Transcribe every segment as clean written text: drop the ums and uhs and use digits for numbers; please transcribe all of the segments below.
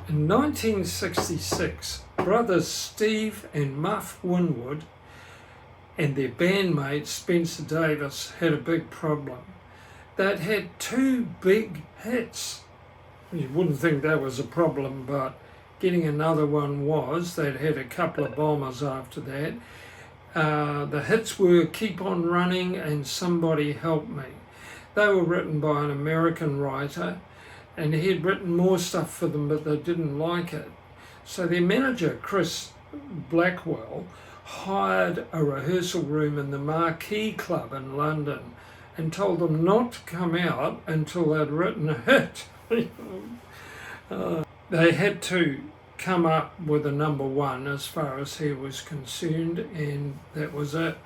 In 1966, brothers Steve and Muff Winwood and their bandmate Spencer Davis had a big problem. They'd had two big hits. You wouldn't think that was a problem, but getting another one was. They'd had a couple of bombers after that. The hits were Keep On Running and Somebody Help Me. They were written by an American writer, and he had written more stuff for them, but they didn't like it. So their manager, Chris Blackwell, hired a rehearsal room in the Marquee Club in London and told them not to come out until they'd written a hit. They had to come up with a number one as far as he was concerned, and that was it.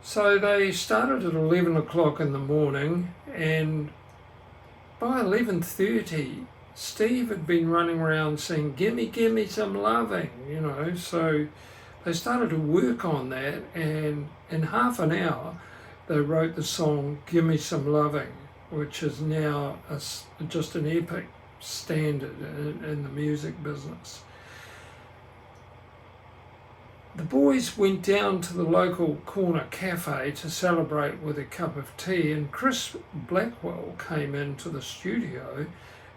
So they started at 11 o'clock in the morning, and by 11:30, Steve had been running around saying, "Gimme, gimme some loving," so they started to work on that, and in half an hour, they wrote the song "Gimme Some Loving," which is now just an epic standard in the music business. The boys went down to the local corner cafe to celebrate with a cup of tea, and Chris Blackwell came into the studio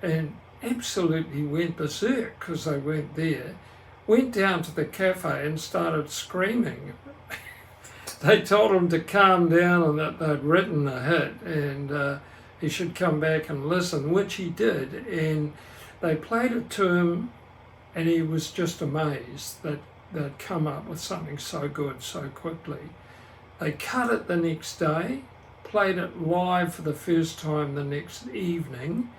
and absolutely went berserk because they weren't there. Went down to the cafe and started screaming. They told him to calm down and that they'd written a hit, and he should come back and listen, which he did. And they played it to him, and he was just amazed that they'd come up with something so good so quickly. They cut it the next day, played it live for the first time the next evening,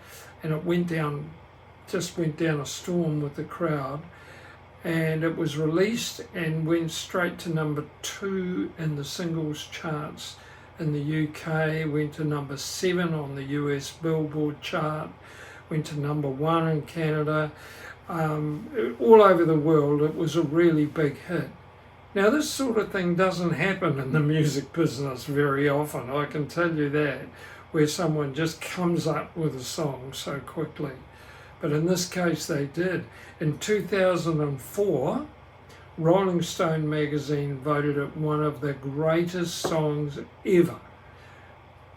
and it went down a storm with the crowd. And it was released and went straight to number 2 in the singles charts in the UK, went to number 7 on the US Billboard chart, went to number 1 in Canada. All over the world, it was a really big hit. Now, this sort of thing doesn't happen in the music business very often, I can tell you that, where someone just comes up with a song so quickly. But in this case, they did. In 2004, Rolling Stone magazine voted it one of the greatest songs ever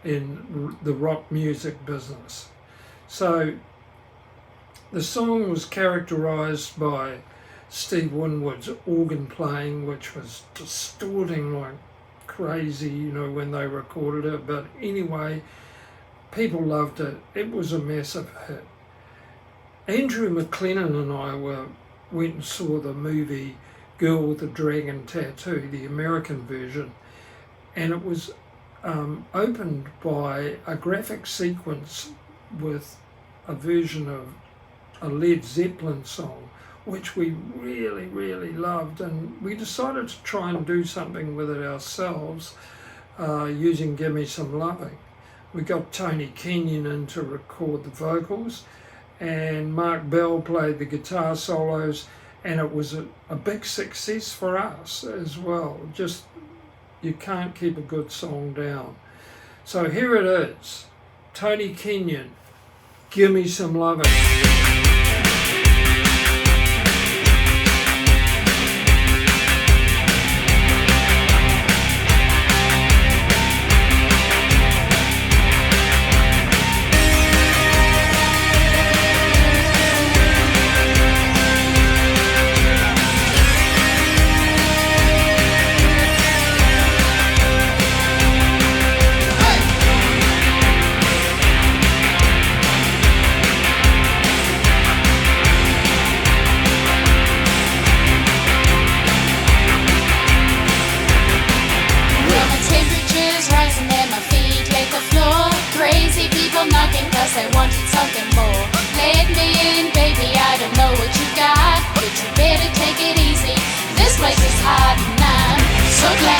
in the rock music business. So the song was characterized by Steve Winwood's organ playing, which was distorting like crazy, when they recorded it. But anyway, people loved it. It was a massive hit. Andrew McLennan and I went and saw the movie Girl with the Dragon Tattoo, the American version, and it was opened by a graphic sequence with a version of a Led Zeppelin song, which we really, really loved, and we decided to try and do something with it ourselves using Gimme Some Loving. We got Toni Kenyon in to record the vocals, and Mark Bell played the guitar solos, and it was a big success for us as well. Just, you can't keep a good song down. So here it is, Toni Kenyon, Gimme Some Loving. I wanted something more. Let me in, baby, I don't know what you got, but you better take it easy. This place is hot and I'm so glad